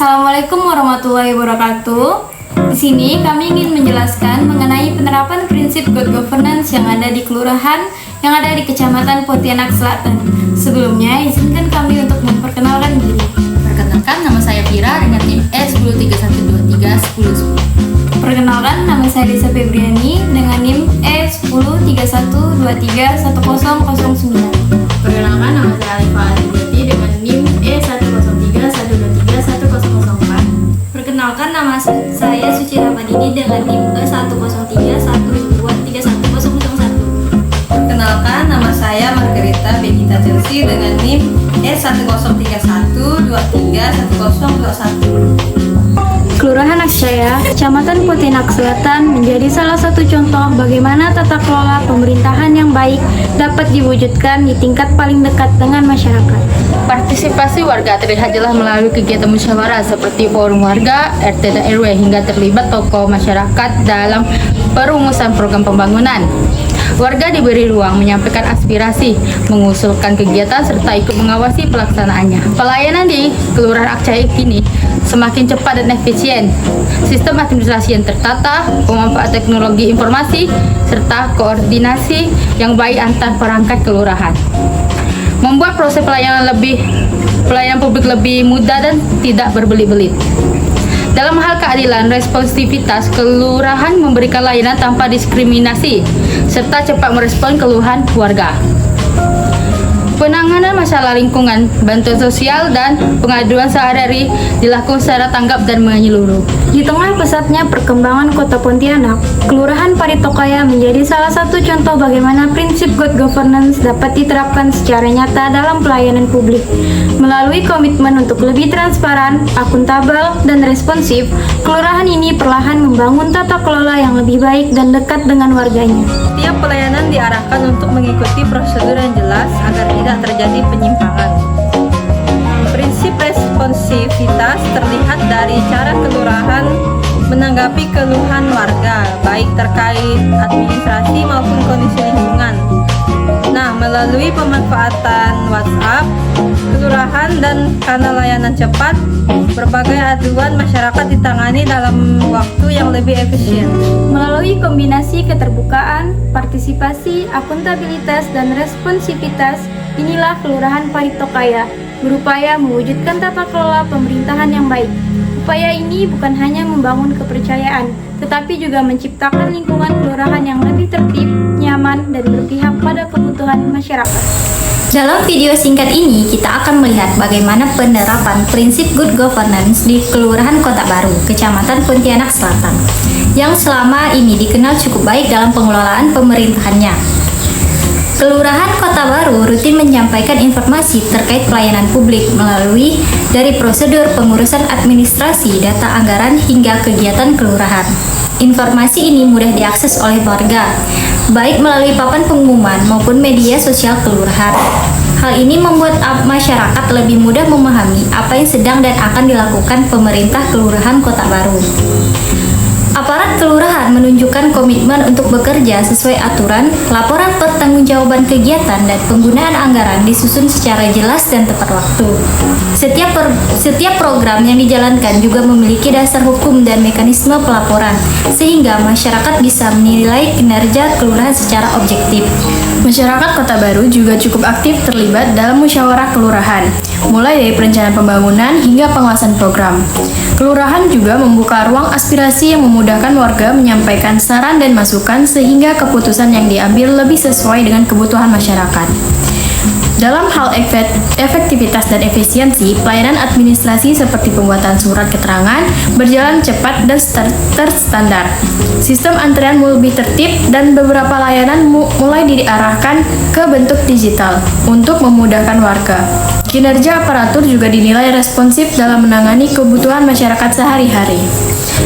Assalamualaikum warahmatullahi wabarakatuh. Di sini kami ingin menjelaskan mengenai penerapan prinsip good governance yang ada di kelurahan yang ada di Kecamatan Pontianak Selatan. Sebelumnya, izinkan kami untuk memperkenalkan diri. Perkenalkan, nama saya Vira dengan tim E1031231010. Perkenalkan, nama saya Desa Febriani dengan NIM E1031231009. Perkenalkan, nama saya Alifah Alifati dengan NIM E1031231004. Perkenalkan, nama saya Suci Ramadini dengan NIM E1031231001. Perkenalkan, nama saya Margarita Begita Chelsea dengan NIM E1031231021. Kelurahan Aksaya, Kecamatan Pontianak Selatan menjadi salah satu contoh bagaimana tata kelola pemerintahan yang baik dapat diwujudkan di tingkat paling dekat dengan masyarakat. Partisipasi warga terlihat jelas melalui kegiatan musyawarah seperti forum warga, RT dan RW hingga terlibat tokoh masyarakat dalam perumusan program pembangunan. Warga diberi ruang menyampaikan aspirasi, mengusulkan kegiatan serta ikut mengawasi pelaksanaannya. Pelayanan di Kelurahan Aksaya kini semakin cepat dan efisien. Sistem administrasi yang tertata, pemanfaatan teknologi informasi, serta koordinasi yang baik antar perangkat kelurahan membuat proses pelayanan publik lebih mudah dan tidak berbelit-belit. Dalam hal keadilan, responsivitas kelurahan memberikan layanan tanpa diskriminasi serta cepat merespon keluhan warga. Penanganan masalah lingkungan, bantuan sosial, dan pengaduan sehari-hari dilakukan secara tanggap dan menyeluruh. Di tengah pesatnya perkembangan Kota Pontianak, Kelurahan Paritokaya menjadi salah satu contoh bagaimana prinsip good governance dapat diterapkan secara nyata dalam pelayanan publik. Melalui komitmen untuk lebih transparan, akuntabel, dan responsif, kelurahan ini perlahan membangun tata kelola yang lebih baik dan dekat dengan warganya. Setiap pelayanan diarahkan untuk mengikuti prosedur yang jelas agar tidak terjadi penyimpangan. Prinsip responsivitas terlihat dari cara kelurahan menanggapi keluhan warga, baik terkait administrasi maupun kondisi lingkungan. Nah, melalui pemanfaatan WhatsApp, kelurahan dan kanal layanan cepat, berbagai aduan masyarakat ditangani dalam waktu yang lebih efisien. Melalui kombinasi keterbukaan, partisipasi, akuntabilitas, dan responsivitas, inilah Kelurahan Paritokaya berupaya mewujudkan tata kelola pemerintahan yang baik. Upaya ini bukan hanya membangun kepercayaan, tetapi juga menciptakan lingkungan kelurahan yang lebih tertib, nyaman, dan berpihak pada kebutuhan masyarakat. Dalam video singkat ini, kita akan melihat bagaimana penerapan prinsip good governance di Kelurahan Kota Baru, Kecamatan Pontianak Selatan, yang selama ini dikenal cukup baik dalam pengelolaan pemerintahannya. Kelurahan Kota Baru rutin menyampaikan informasi terkait pelayanan publik melalui dari prosedur pengurusan administrasi, data anggaran, hingga kegiatan kelurahan. Informasi ini mudah diakses oleh warga, baik melalui papan pengumuman maupun media sosial kelurahan. Hal ini membuat masyarakat lebih mudah memahami apa yang sedang dan akan dilakukan pemerintah Kelurahan Kota Baru. Aparat kelurahan menunjukkan komitmen untuk bekerja sesuai aturan, laporan pertanggungjawaban kegiatan, dan penggunaan anggaran disusun secara jelas dan tepat waktu. Setiap program yang dijalankan juga memiliki dasar hukum dan mekanisme pelaporan, sehingga masyarakat bisa menilai kinerja kelurahan secara objektif. Masyarakat Kota Baru juga cukup aktif terlibat dalam musyawarah kelurahan, mulai dari perencanaan pembangunan hingga pengawasan program. Kelurahan juga membuka ruang aspirasi yang memudahkan warga menyampaikan saran dan masukan sehingga keputusan yang diambil lebih sesuai dengan kebutuhan masyarakat. Dalam hal efektivitas dan efisiensi, pelayanan administrasi seperti pembuatan surat keterangan berjalan cepat dan terstandar. Sistem antrean lebih tertib dan beberapa layanan mulai diarahkan ke bentuk digital untuk memudahkan warga. Kinerja aparatur juga dinilai responsif dalam menangani kebutuhan masyarakat sehari-hari.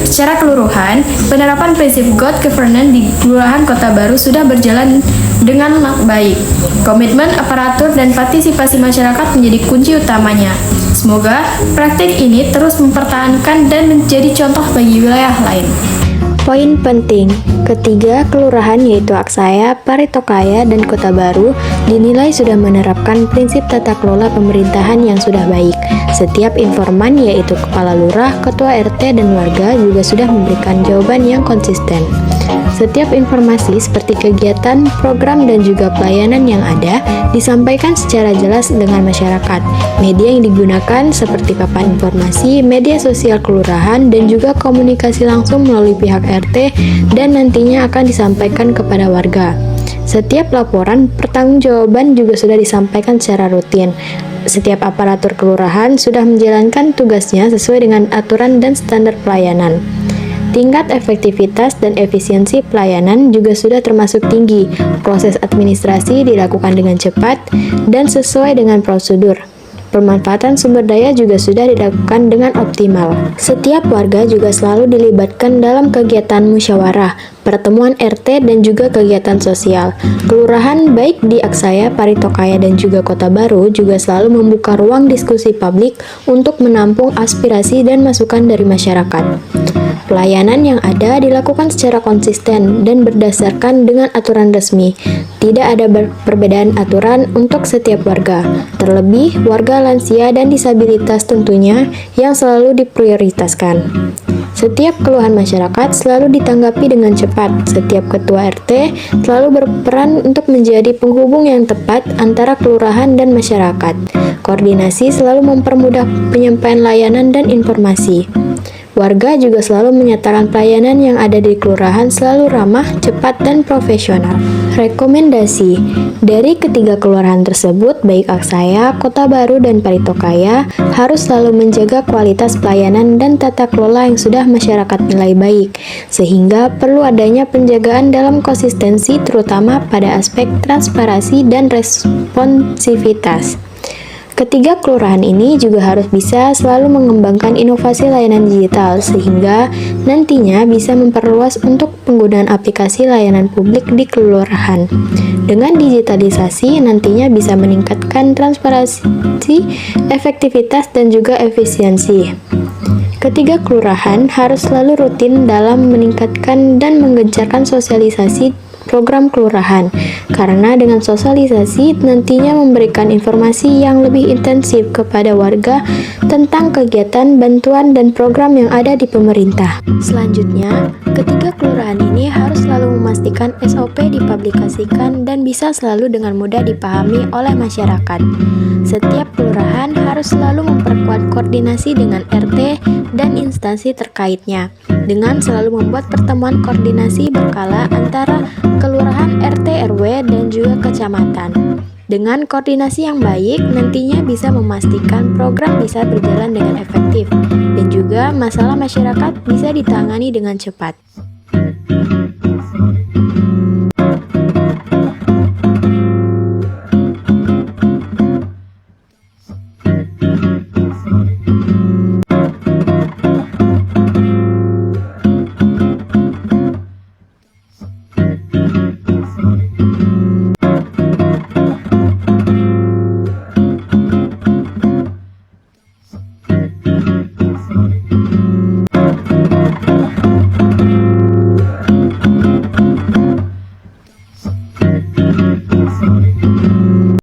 Secara keseluruhan, penerapan prinsip good governance di Kelurahan Kota Baru sudah berjalan dengan baik. Komitmen aparatur dan partisipasi masyarakat menjadi kunci utamanya. Semoga praktik ini terus mempertahankan dan menjadi contoh bagi wilayah lain. Poin penting, ketiga kelurahan yaitu Aksaya, Paritokaya, dan Kota Baru dinilai sudah menerapkan prinsip tata kelola pemerintahan yang sudah baik. Setiap informan yaitu kepala lurah, ketua RT, dan warga juga sudah memberikan jawaban yang konsisten. Setiap informasi seperti kegiatan, program, dan juga pelayanan yang ada disampaikan secara jelas dengan masyarakat. Media yang digunakan seperti papan informasi, media sosial kelurahan, dan juga komunikasi langsung melalui pihak RT dan nantinya akan disampaikan kepada warga. Setiap laporan pertanggungjawaban juga sudah disampaikan secara rutin. Setiap aparatur kelurahan sudah menjalankan tugasnya sesuai dengan aturan dan standar pelayanan. Tingkat efektivitas dan efisiensi pelayanan juga sudah termasuk tinggi. Proses administrasi dilakukan dengan cepat dan sesuai dengan prosedur. Pemanfaatan sumber daya juga sudah dilakukan dengan optimal. Setiap warga juga selalu dilibatkan dalam kegiatan musyawarah, pertemuan RT, dan juga kegiatan sosial. Kelurahan baik di Aksaya, Paritokaya, dan juga Kota Baru juga selalu membuka ruang diskusi publik untuk menampung aspirasi dan masukan dari masyarakat. Pelayanan yang ada dilakukan secara konsisten dan berdasarkan dengan aturan resmi. Tidak ada perbedaan aturan untuk setiap warga, terlebih warga lansia dan disabilitas tentunya yang selalu diprioritaskan. Setiap keluhan masyarakat selalu ditanggapi dengan cepat. Setiap ketua RT selalu berperan untuk menjadi penghubung yang tepat antara kelurahan dan masyarakat. Koordinasi selalu mempermudah penyampaian layanan dan informasi. Warga juga selalu menyatakan pelayanan yang ada di kelurahan selalu ramah, cepat, dan profesional. Rekomendasi dari ketiga kelurahan tersebut, baik Aksaya, Kota Baru, dan Paritokaya, harus selalu menjaga kualitas pelayanan dan tata kelola yang sudah masyarakat nilai baik, sehingga perlu adanya penjagaan dalam konsistensi terutama pada aspek transparansi dan responsivitas. Ketiga kelurahan ini juga harus bisa selalu mengembangkan inovasi layanan digital sehingga nantinya bisa memperluas untuk penggunaan aplikasi layanan publik di kelurahan. Dengan digitalisasi nantinya bisa meningkatkan transparansi, efektivitas, dan juga efisiensi. Ketiga kelurahan harus selalu rutin dalam meningkatkan dan menggencarkan sosialisasi program kelurahan, karena dengan sosialisasi nantinya memberikan informasi yang lebih intensif kepada warga tentang kegiatan, bantuan, dan program yang ada di pemerintah. Selanjutnya, ketiga kelurahan ini harus selalu memastikan SOP dipublikasikan dan bisa selalu dengan mudah dipahami oleh masyarakat. Setiap kelurahan harus selalu memperkuat koordinasi dengan RT dan instansi terkaitnya, dengan selalu membuat pertemuan koordinasi berkala antara kelurahan, RT, RW, dan juga kecamatan. Dengan koordinasi yang baik, nantinya bisa memastikan program bisa berjalan dengan efektif, dan juga masalah masyarakat bisa ditangani dengan cepat.